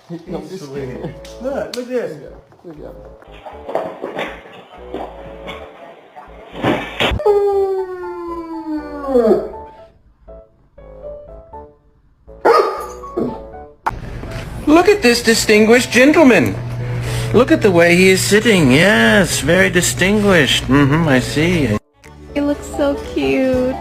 No, I'm just kidding. Look at this. Look at him. Look at this distinguished gentleman. Look at the way he is sitting. Yes, very distinguished. I see. He looks so cute.